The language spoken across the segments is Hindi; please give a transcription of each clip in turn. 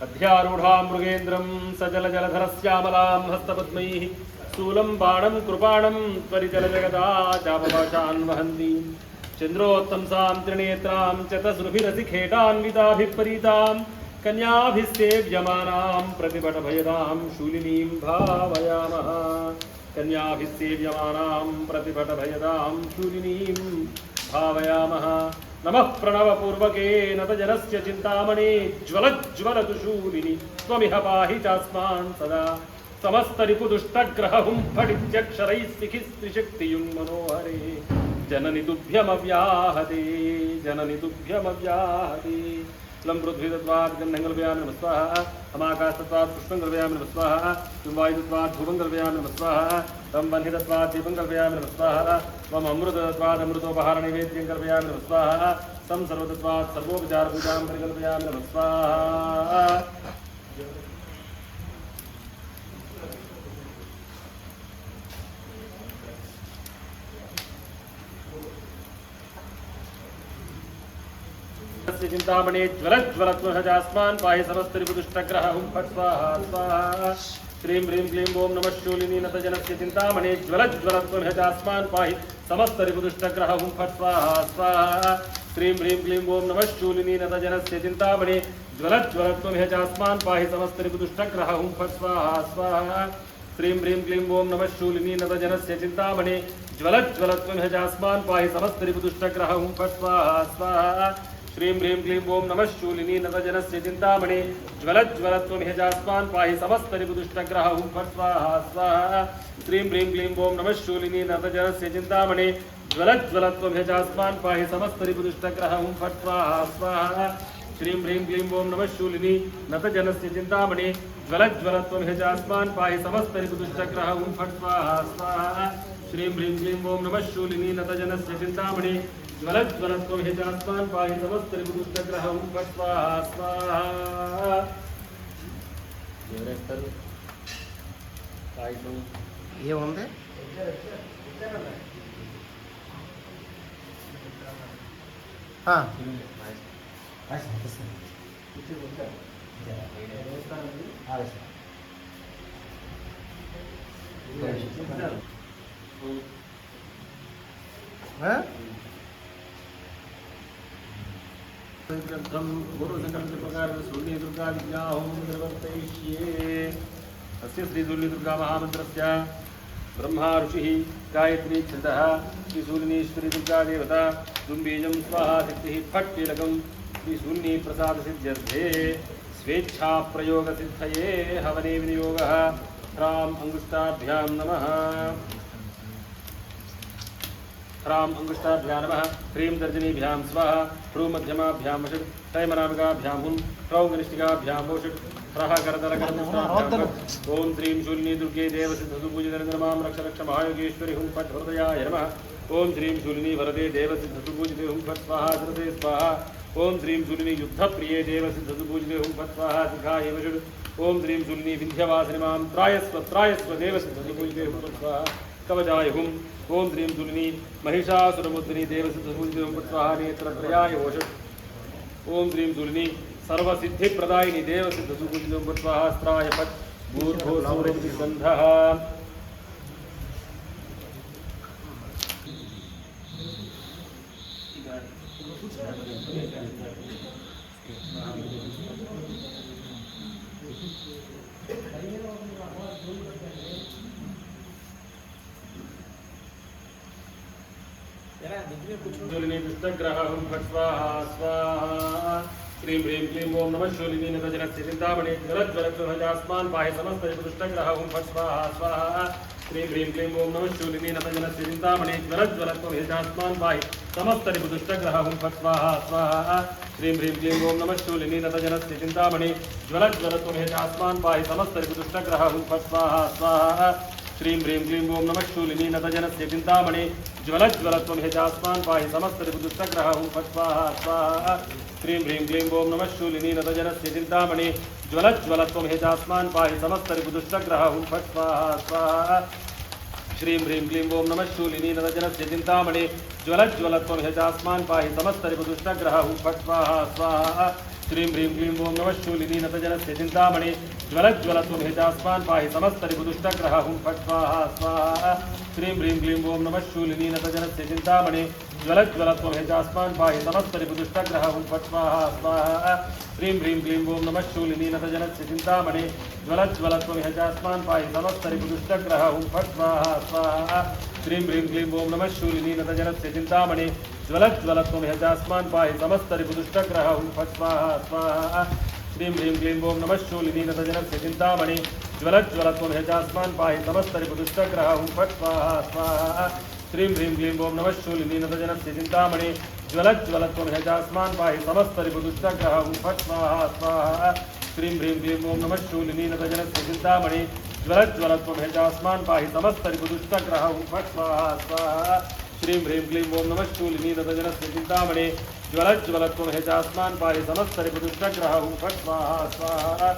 अध्यारूढां मृगेन्द्रं सजलजलधरस्यामलां हस्तपद्मैः स्थूलं बाणं कृपाणं त्वरितलजगदाचापवाचान् वहन्तीं चन्द्रोत्तंसां त्रिनेत्रां चतस्रुभिरसिखेटान्विताभिपरीतां कन्याभिस्सेव्यमानां प्रतिपटभयदां शूलिनीं भावयामः। कन्याभिस्सेव्यमानां प्रतिपटभयदां शूलिनीं भावयामः। नमः प्रणवपूर्वके नतजनस्य चिन्तामणे ज्वलज्वलतु शूलिनि त्वमिह पाहि चास्मान् सदा समस्तरिपुदुष्टग्रहहुं फटित्यक्षरैः शिखिस्त्रिशक्तियुन्मनोहरे जननि तुभ्यमव्याहते जननि तुभ्यमव्याहते। लं पृथ्वीतत्वात् गन्धङ्गल्पयामि नमः स्वाहा अमाकाशतत्वात् पुष्पङ्गल्पयामि नमः स्वाहा त्वं वायुतत्वात् धूपङ्गल्पयामि नमः स्वाहा त्वं वह्नितत्वात् दीपङ्गल्पयामि नमः स्वाहा त्वम् अमृततत्वात् अमृतोपहारनैवेद्यं कल्पयामि नमः स्वाहा तं सर्वतत्वात् सर्वोपचारपूजां परिकल्पयामि नमः स्वाहा। चिंतामणे ज्वलज्वलत्वहजास्मान् पाहि समस्तरिपुदुष्टग्रहहुं फट् स्वाहा स्वाहा। श्रीं ह्रीं क्लीं ओं नमः शूलिनी नतजनस्य चिंतामणे ज्वलज्वलत्वहजास्मान् पाहि समस्तरिपुदुष्टग्रहहुं फट् स्वाहा स्वाहा। श्रीं ह्रीं क्लीं ओं नमः शूलिनी नतजनस्य चिंतामणे ज्वलज्वलत्वहजास्मान् पाहि समस्तरिपुदुष्टग्रहहुं फट् स्वाहा स्वाहा। श्रीं ह्रीं क्लीं ओं नमः शूलिनी नतजनस्य चिंतामणे ज्वलज्वलत्वहजास्मान् पाहि समस्तरिपुदुष्टग्रहहुं फट् स्वाहा स्वाहा। श्रीं ह्रीं क्लीं ओं नमः शूलिनी नतजनस्य चिंतामणे ज्वलज्वलत्वमिहजास्मान् पाहि समस्तरिपुदुष्टग्रहहुं फट् स्वाहा स्वाहा। श्रीं ह्रीं क्लीं ओं नमः शूलिनी नतजनस्य चिंतामणे ज्वलज्वलत्वमिहजास्मान् पाहि समस्तरिपुदुष्टग्रहहुं फट् स्वाहा स्वाहा। श्रीं ह्रीं क्लीं ओं नमः शूलिनी नतजनस्य चिंतामणे ज्वलज्वलत्वमिहजास्मान् पाहि समस्तरिपुदुष्टग्रहहुं फट् स्वाहा स्वाहा। श्रीं ह्रीं क्लीं ओं नमः शूलिनी नतजनस्य चिंतामणे ज्वलज्वलत्वमिहजास्मान् पाहि समस्तरिपुदुष्टग्रहहुं फट् स्वाहा स्वाहा। ఏముంది दुर्गा विद्याहों निर्वर्तयिष्ये। अस्य श्रीशूलिनी दुर्गा महामन्त्रस्य ब्रह्मा ऋषिः गायत्री छन्दः श्रीशूलिनीश्वरी दुर्गा देवता दुम्बीजं स्वाहा सिद्धिः फट् कीलकं श्रीशूलिनी प्रसादसिद्ध्यर्थे स्वेच्छा प्रयोगसिद्धये हवने विनियोगः। ह्राम् अंगुष्ठाभ्यां नमः ह्राम् अंगुष्ठाभ्यां नमः। ह्रीं तर्जनीभ्यां स्वाहा ह्रूं मध्यमाभ्यां वषट् तैमनामिकाभ्यां हुं ह्रौं कनिष्ठिकाभ्यां वोषट् ह्रः करतलकरदष्टाभ्यां ॐ श्रीं शूलिनी दुर्गे देवसिद्धसुपूजितनिर्मां रक्ष रक्ष महायोगेश्वरी हुं फट् हृदयाय नमः। ॐ श्रीं शूलिनी वरदे देवसिद्धसुपूजिते हुं फट् स्वाहा धृते स्वाहा। ॐ श्रीं शूलिनी युद्धप्रिये देवसिद्धसुपूजिते हुं फट् स्वाहा शिखाय वषट्। ॐ श्रीं शूलिनी विन्ध्यवासिनी मां त्रायस्व देवसिद्धसुपूजिते हुं फट् स्वाहा कवचाय हुं। ॐ श्रीं शूलिनी महिषासुरमुद्रिनी देवसिद्धसुपूजिते हुं फट् स्वाहा नेत्रत्रयाय वषट्। ॐ श्रीं शूलिनी सर्वसिद्धिप्रदायिनी देवसिद्धसुपूजितं फट् स्वाहा अस्त्राय फट् भूर्भुवस्सुरगन्धः। शूलिनी दुष्टग्रहहुं फट् स्वाहा स्वाहा। श्रीं ह्रीं क्लीं ओं नमः शूलिनी नतजनस्य चिंतामणे ज्वलज्वलत्वहजास्मान् पाहि समस्तरिपुदुष्टग्रहहुं फट् स्वाहा स्वाहा। श्रीं ह्रीं क्लीं ओं नमः शूलिनी नतजनस्य चिंतामणे ज्वलज्वलत्वहजास्मान् पाहि समस्तरिपुदुष्टग्रहहुं फट् स्वाहा स्वाहा। श्रीं ह्रीं क्लीं ओं नमः शूलिनी नतजनस्य चिंतामणे ज्वलज्वलत्वहजास्मान् पाहि समस्तरिपुदुष्टग्रहहुं फट् स्वाहा स्वाहा। श्रीं ह्रीं क्लीं ओं नमः शूलिनी नतजनस्य चिंतामणे ज्वलज्वलत्वहजास्मान् पाहि समस्तरिपुदुष्टग्रहहुं फट् स्वाहा स्वाहा। श्रीं ह्रीं क्लीं ओं नमः शूलिनी नतजनस्य चिंतामणे ज्वलज्वलत्वहजास्मान् पाहि समस्तरिपुदुष्टग्रहहुं फट् स्वाहा स्वाहा। श्रीं ह्रीं क्लीं ओं नमः शूलिनी नतजनस्य चिंतामणे ज्वलज्वलत्वहजास्मान् पाहि समस्तरिपुदुष्टग्रहहुं फट् स्वाहा स्वाहा। श्रीं ह्रीं क्लीं ओं नमः शूलिनी नतजनस्य चिन्तामणि ज्वलज्वलत्वं हेजास्मान् पाहि समस्तरिपुदुष्टग्रह हुं फट् स्वाहा स्वाहा श्रीं ह्रीं क्लीं ओं नमः शूलिनी नतजनस्य चिन्तामणि ज्वलज्वलत्वं हेजास्मान् पाहि समस्तरिपुदुष्टग्रह हुं फट् स्वाहा स्वाहा श्रीं ह्रीं क्लीं ओं नमः शूलिनी नतजनस्य चिन्तामणि ज्वलज्वलत्वं हेजास्मान् पाहि समस्तरिपुदुष्टग्रह हुं फट् स्वाहा स्वाहा श्रीं ह्रीं क्लीं ओं नमः शूलिनी नतजनस्य चिन्तामणि ज्वलज्वलत्वं हेजास्मान् पाहि समस्तरिपुदुष्टग्रह हुं फट् स्वाहा स्वाहा श्रीं ह्रीं क्लीं ओं नमः शूलिनी नतजनस्य चिन्तामणि ज्वलज्वलत्वं हेजास्मान् पाहि समस्तरिपुदुष्टग्रह हुं फट् स्वाहा स्वाहा श्रीं ह्रीं क्लीं ओं नमः शूलिनी नतजनस्य चिन्तामणि ज्वलज्वलत्वं हेजास्मान् पाहि समस्तरिपुदुष्टग्रह हुं फट् स्वाहा स्वाहा श्रीं ह्रीं क्लीं ओं नमः शूलिनी नतजनस्य चिन्तामणि ज्वलज्वलत्वं हेजास्मान् पाहि समस्तरिपुदुष्टग्रह हुं फट् स्वाहा स्वाहा श्रीं ह्रीं क्लीं ओं नमः शूलिनी नतजनस्य चिन्तामणि ज्वलज्वलत्वं हेजास्मान् पाहि समस्तरिपुदुष्टग्रह हुं फट् स्वाहा स्वाहा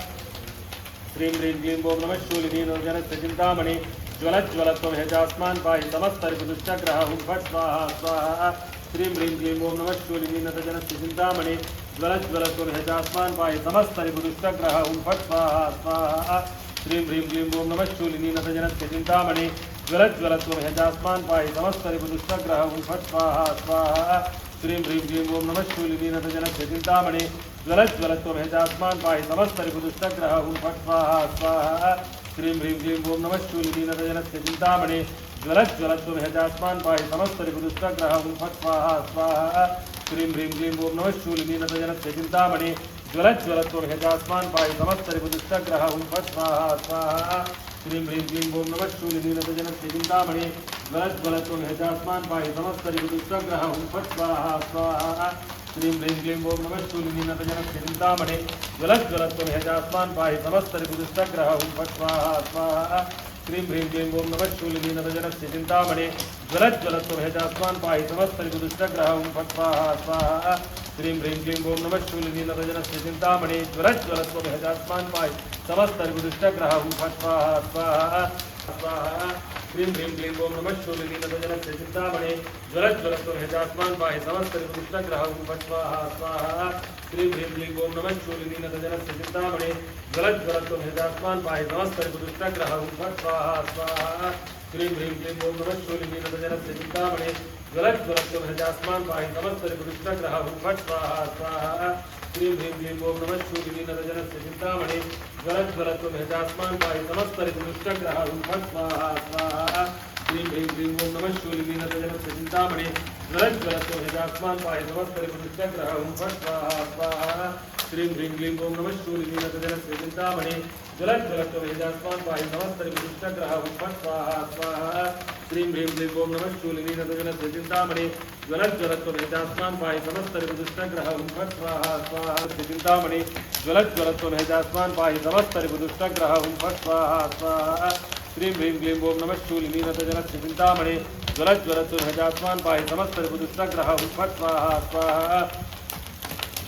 श्रीं ह्रीं क्लीं ओं नमः शूलिनी नतजनस्य चिन्तामणि ज्वलज्वलत्वं हेजास्मान् पाहि समस्तरिपुदुष्टग्रह हुं फट् स्वाहा स्वाहा श्रीं ह्रीं क्लीं ओं नमः शूलिनी नतजनस्य चिन्तामणि ज्वलज्वलत्वं हेजास्मान् पाहि समस्तरिपुदुष्टग्रह हुं फट् स्वाहा स्वाहा श्रीं ह्रीं क्लीं ओं नमः शूलिनी नतजनस्य चिन्तामणि ज्वलज्वलत्वं हेजास्मान् पाहि समस्तरिपुदुष्टग्रह हुं फट् स्वाहा स्वाहा श्रीं ह्रीं क्लीं ओं नमः शूलिनी नतजनस्य चिन्तामणि ज्वलज्वलत्वं हेजास्मान् पाहि समस्तरिपुदुष्टग्रह हुं फट् स्वाहा स्वाहा श्रीं ह्रीं क्लीं ओं नमः शूलिनी नतजनस्य चिन्तामणि ज्वलज्वलत्वं हेजास्मान् पाहि समस्तरिपुदुष्टग्रह हुं फट् स्वाहा स्वाहा श्रीं ह्रीं क्लीं ओं नमः शूलिनी नतजनस्य चिन्तामणि ज्वलज्वलत्वं हेजास्मान् पाहि समस्तरिपुदुष्टग्रह हुं फट् स्वाहा स्वाहा श्रीं ह्रीं क्लीं ओं नमः शूलिनी नतजनस्य चिन्तामणि ज्वलज्वलत्वं हेजास्मान् पाहि समस्तरिपुदुष्टग्रह हुं फट् स्वाहा स्वाहा श्रीं ह्रीं क्लीं ओं नमः शूलिनी नतजनस्य चिन्तामणि ज्वलज्वलत्वं हेजास्मान् पाहि समस्तरिपुदुष्टग्रह हुं फट् स्वाहा स्वाहा श्रीं ह्रीं क्लीं ओं नमः शूलिनी नतजनस्य चिन्तामणि ज्वलज्वलत्वं हेजास्मान् पाहि समस्तरिपुदुष्टग्रह हुं फट् स्वाहा स्वाहा श्रीं ह्रीं क्लीं ओं नमः शूलिनी नतजनस्य चिन्तामणि ज्वलज्वलत्वं हेजास्मान् पाहि समस्तरिपुदुष्टग्रह हुं फट् स्वाहा स्वाहा स्वाहा श्रीं ह्रीं क्लीं ओं नमः शूलिनी नतजनस्य चिन्तामणि ज्वलज्वलत्वं हेजास्मान् पाहि समस्तरिपुदुष्टग्रह हुं फट् स्वाहा स्वाहा श्रीं ह्रीं क्लीं ओं नमः शूलिनी नतजनस्य चिन्तामणि ज्वलज्वलत्वं हेजास्मान् पाहि समस्तरिपुदुष्टग्रह हुं फट् स्वाहा स्वाहा श्रीं ह्रीं क्लीं ओं नमः शूलिनी नतजनस्य चिन्तामणि ज्वलज्वलत्वं हेजास्मान् पाहि समस्तरिपुदुष्टग्रह हुं फट् स्वाहा स्वाहा श्रीं ह्रीं क्लीं ओं नमः शूलिनी नतजनस्य चिन्तामणि ज्वलज्वलत्वं हेजास्मान् पाहि समस्तरिपुदुष्टग्रह हुं फट् स्वाहा स्वाहा श्रीं ह्रीं क्लीं ओं नमः शूलिनी नतजनस्य चिन्तामणि ज्वलज्वलत्वं हेजास्मान् पाहि समस्तरिपुदुष्टग्रह हुं फट् स्वाहा स्वाहा श्रीं ह्रीं क्लीं ओं नमः शूलिनी नतजनस्य चिन्तामणि ज्वलज्वलत्वं हेजास्मान् पाहि समस्तरिपुदुष्टग्रह हुं फट् स्वाहा स्वाहा श्रीं ह्रीं क्लीं ओं नमः शूलिनी नतजनस्य चिन्तामणि ज्वलज्वलत्वं हेजास्मान् पाहि समस्तरिपुदुष्टग्रह हुं फट् स्वाहा स्वाहा चिन्तामणि ज्वलज्वलत्वं हेजास्मान् पाहि समस्तरिपुदुष्टग्रह हुं फट् स्वाहा स्वाहा श्रीं ह्रीं क्लीं ओं नमः शूलिनी नतजनस्य चिन्तामणि ज्वलज्वलत्वं हेजास्मान् पाहि समस्तरिपुदुष्टग्रह हुं फट् स्वाहा स्वाहा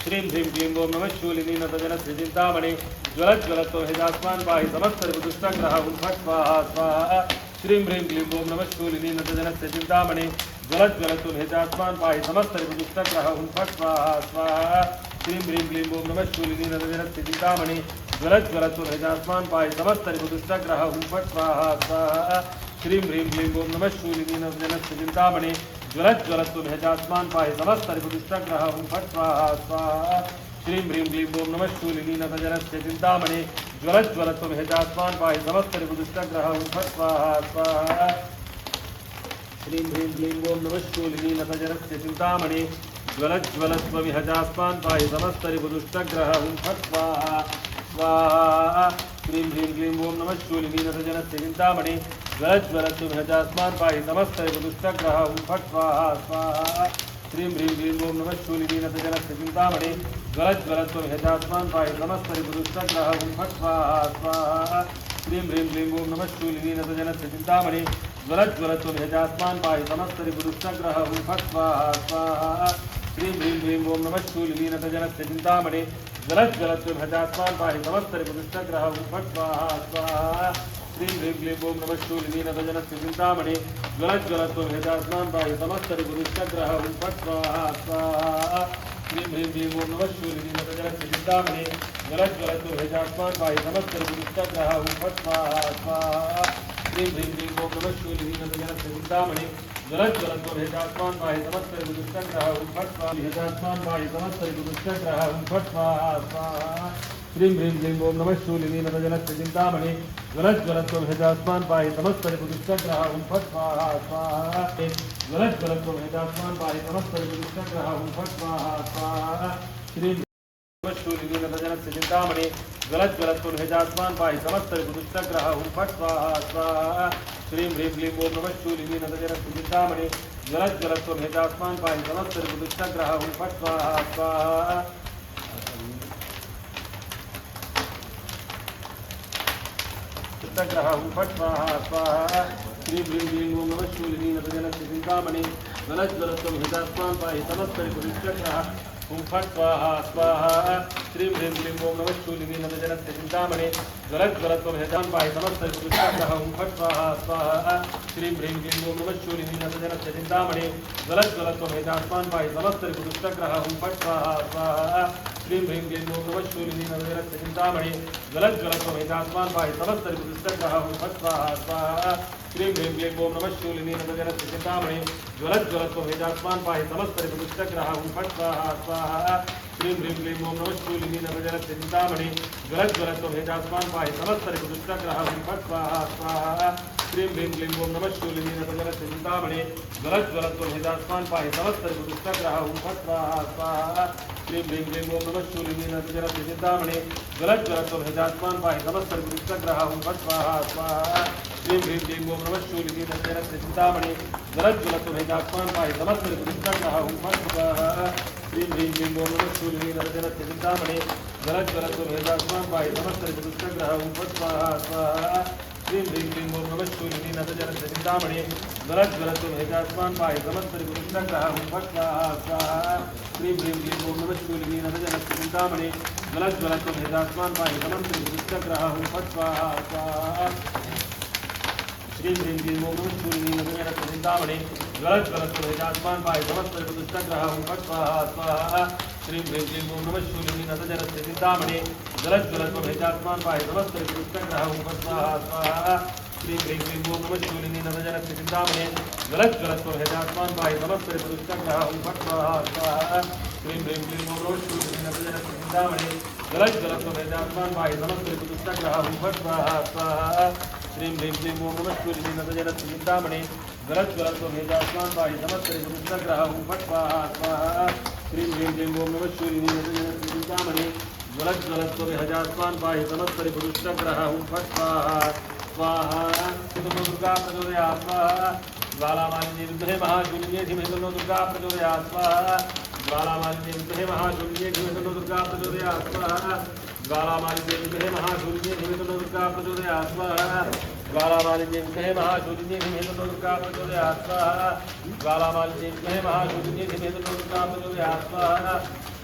श्रीं ह्रीं क्लीं ओं नमः शूलिनी नतजनस्य चिन्तामणि ज्वलज्वलत्वं हेजास्मान् पाहि समस्तरिपुदुष्टग्रह हुं फट् स्वाहा स्वाहा श्रीं ह्रीं क्लीं ओं नमः शूलिनी नतजनस्य चिन्तामणि ज्वलज्वलत्वं हेजास्मान् पाहि समस्तरिपुदुष्टग्रह हुं फट् स्वाहा स्वाहा श्रीं ह्रीं क्लीं ओं नमः शूलिनी नतजनस्य चिन्तामणि ज्वलज्वलत्वं हेजास्मान् पाहि समस्तरिपुदुष्टग्रह हुं फट् स्वाहा स्वाहा श्रीं ह्रीं क्लीं ओं नमः शूलिनी नतजनस्य चिन्तामणि ज्वलज्वलत्वं हेजास्मान् पाहि समस्तरिपुदुष्टग्रह हुं फट् स्वाहा स्वाहा श्रीं ह्रीं क्लीं ओं नमः शूलिनी नतजनस्य चिन्तामणि ज्वलज्वलत्वं हेजास्मान् पाहि समस्तरिपुदुष्टग्रह हुं फट् स्वाहा स्वाहा श्रीं ह्रीं क्लीं ओं नमः शूलिनी नतजनस्य चिन्तामणि ज्वलज्वलत्वं हेजास्मान् पाहि समस्तरिपुदुष्टग्रह हुं फट् स्वाहा स्वाहा श्रीं ह्रीं क्लीं ओं नमः शूलिनी नतजनस्य चिन्तामणि ज्वलज्वलत्वं हेजास्मान् पाहि समस्तरिपुदुष्टग्रह हुं फट् स्वाहा स्वाहा श्रीं ह्रीं क्लीं ओं नमः शूलिनी नतजनस्य चिन्तामणि ज्वलज्वलत्वं हेजास्मान् पाहि समस्तरिपुदुष्टग्रह हुं फट् स्वाहा स्वाहा श्रीं ह्रीं क्लीं ओं नमः शूलिनी नतजनस्य चिन्तामणि ज्वलज्वलत्वं हेजास्मान् पाहि समस्तरिपुदुष्टग्रह हुं फट् स्वाहा स्वाहा श्रीं ह्रीं क्लीं ओं नमः शूलिनी नतजनस्य चिन्तामणि ज्वलज्वलत्वं हेजास्मान् पाहि समस्तरिपुदुष्टग्रह हुं फट् स्वाहा स्वाहा श्रीं ह्रीं क्लीं ओं नमः शूलिनी नतजनस्य चिन्तामणि ज्वलज्वलत्वं हेजास्मान् पाहि समस्तरिपुदुष्टग्रह हुं फट् स्वाहा स्वाहा श्रीं ह्रीं क्लीं ओम नमः शूलिनी नतजनस्य चिन्तामणि ज्वलज्वलतुर्भुजास्मान् पाहि समस्तरिपुरुष्टग्रह ॐ फट् स्वाहा स्वाहा श्रीं ह्रीं क्लीं ओम नमः शूलिनी नतजनस्य चिन्तामणि ज्वलज्वलतुर्भुजास्मान् पाहि समस्तरिपुरुष्टग्रह ॐ फट् स्वाहा भुजास्मान् पाहि समस्तरिपुरुष्टग्रह ॐ फट् स्वाहा स्वाहा श्रीं ह्रीं क्लीं ओम नमः शूलिनी नतजनस्य चिन्तामणि ज्वलज्वलत्वभेदास्मान् पाहि समस्तरिपुरुष्टग्रह ॐ फट् स्वाहा स्वाहा ज्वलज्वलत्वभेदास्मान् पाहि समस्तरिपुरुष्टग्रह ॐ फट् स्वाहा स्वाहा श्रीं शूलिनी नतजनस्य चिन्तामणि ज्वलज्वलत्वभेदास्मान् पाहि समस्तरिपुरुष्टग्रह ॐ फट् स्वाहा स्वाहा श्रीं ह्रीं क्लीं ओम नमः शूलिनी नतजनस्य चिन्तामणि ज्वलज्वलत्वभेदास्मान् पाहि समस्तरिपुरुष्टग्रह ॐ फट् स्वाहा स्वाहा ग्रह फट् स्वाहा स्वाहा श्रीं ह्रीं क्लीं ओम नमः शूलिनी नतजनस्य चिन्तामणि ज्वलज्वलत्वभेदास्मान् पाहि समस्तरिपुरुष्टग्रह ॐ फट् स्वाहा स्वाहा श्रीं ह्रीं क्लीं ओम नमः शूलिनी नतजनस्य चिन्तामणि ज्वलज्वलत्वभेदान् पाहि समस्तरिपुरुष्टग्रह ॐ फट् स्वाहा स्वाहा श्रीं ह्रीं क्लीं ओम नमः शूलिनी नतजनस्य चिन्तामणि ज्वलज्वलत्वभेदास्मान् पाहि समस्तरिपुरुष्टग्रह ॐ फट् स्वाहा स्वाहा श्रीं ह्रीं क्लीं ओम नमः शूलिनी नतजनस्य चिन्तामणि ज्वलज्वलत्वभेदास्मान् पाहि समस्तरिपुरुष्टग्रह ॐ फट् स्वाहा स्वाहा श्रीं ह्रीं क्लीं ओम नमः शूलिनी नतजनस्य चिन्तामणि ज्वलज्वलत्वभेदास्मान् पाहि समस्तरिपुरुष्टग्रह ॐ फट् स्वाहा स्वाहा श्रीं ह्रीं क्लीं ओम नमः शूलिनी नतजनस्य चिन्तामणि ज्वलज्वलत्वभेदास्मान् पाहि समस्तरिपुरुष्टग्रह ॐ फट् स्वाहा स्वाहा श्रीं ह्रीं क्लीं ओम नमः शूलिनी नतजनस्य चिन्तामणि ज्वलज्वलत्वभेदास्मान् पाहि समस्तरिपुरुष्टग्रह ॐ फट् स्वाहा स्वाहा श्रीं ह्रीं क्लीं ओम नमः शूलिनी नतजनस्य चिन्तामणि ज्वलज्वलत्वभेदास्मान् पाहि समस्तरिपुरुष्टग्रह ॐ फट् स्वाहा स्वाहा श्रीं ह्रीं क्लीं ओम नमः शूलिनी नतजनस्य चिन्तामणि ज्वलज्वलत्वभेदास्मान् पाहि समस्तरिपुरुष्टग्रह ॐ फट् स्वाहा श्रीं ह्रीं क्लीं ओम नमः शूलिनी नतजनस्य चिन्तामणि ज्वलज्वलत्वभेदास्मान् पाहि समस्तरिपुरुष्टग्रह ॐ फट् स्वाहा स्वाहा श्रीं ह्रीं क्लीं ओम नमः शूलिनी नतजनस्य चिन्तामणि ज्वलज्वलत्वभेदास्मान् पाहि समस्तरिपुरुष्टग्रह ॐ फट् स्वाहा स्वाहा श्रीं ह्रीं क्लीं ओम नमः शूलिनी नतजनस्य चिन्तामणि ज्वलज्वलत्वभेदास्मान् पाहि समस्तरिपुरुष्टग्रह ॐ फट् स्वाहा स्वाहा श्रीं ह्रीं क्लीं ओम नमः शूलिनी नतजनस्य चिन्तामणि ज्वलज्वलत्वभेदास्मान् पाहि समस्तरिपुरुष्टग्रह ॐ फट् स्वाहा स्वाहा श्रीं ह्रीं क्लीं ओम नमः शूलिनी नतजनस्य चिन्तामणि ज्वलज्वलत्वभेदास्मान् पाहि समस्तरिपुरुष्टग्रह ॐ फट् स्वाहा स्वाहा श्रीं ह्रीं क्लीं ओम नमः शूलिनी नतजनस्य चिन्तामणि ज्वलज्वलत्वभेदास्मान् पाहि समस्तरिपुरुष्टग्रह ॐ फट् स्वाहा स्वाहा श्रीं ह्रीं क्लीं ओम नमः शूलिनी नतजनस्य चिन्तामणि ज्वलज्वलत्वभेदास्मान् पाहि समस्तरिपुरुष्टग्रह ॐ फट् स्वाहा स्वाहा श्रीं ह्रीं क्लीं ओम नमः शूलिनी नतजनस्य चिन्तामणि ज्वलज्वलत्वभेदास्मान् पाहि समस्तरिपुरुष्टग्रह ॐ फट् स्वाहा स्वाहा श्रीं ह्रीं क्लीं ओम नमः शूलिनी नतजनस्य चिन्तामणि ज्वलज्वलत्वभेदास्मान् पाहि समस्तरिपुरुष्टग्रह ॐ फट् स्वाहा स्वाहा दुर्गा प्रचोदयात् स्वाहा ज्वालामालिन्ये विद्महे महाशूलिन्ये धीमहि तन्नो दुर्गा प्रचोदयात् स्वाहा ज्वालामालिन्ये विद्महे महाशूलिन्ये धीमहि तन्नो दुर्गा प्रचोदयात् स्वाहा ज्वालामालिन्ये विद्महे महाशूलिन्ये धीमहि तन्नो दुर्गा प्रचोदयात् स्वाहा ज्वालामालिन्ये विद्महे महाशूलिन्ये धीमहि तन्नो दुर्गा प्रचोदयात् स्वाहा ज्वालामालिन्ये विद्महे महाशूलिन्ये धीमहि तन्नो दुर्गा प्रचोदयात् स्वाहा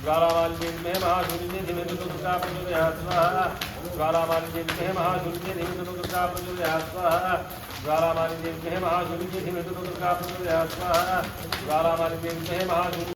ज्वालामालिन्ये विद्महे महाशूलिन्ये धीमहि तन्नो दुर्गा प्रचोदयात् स्वाहा ज्वालामालिन्ये विद्महे महाशूलिन्ये धीमहि तन्नो दुर्गा प्रचोदयात् स्वाहा ज्वालामालिन्ये विद्महे महाशूलिन्ये धीमहि तन्नो दुर्गा प्रचोदयात् स्वाहा ज्वालामालिन्ये विद्महे महाशूलिन्ये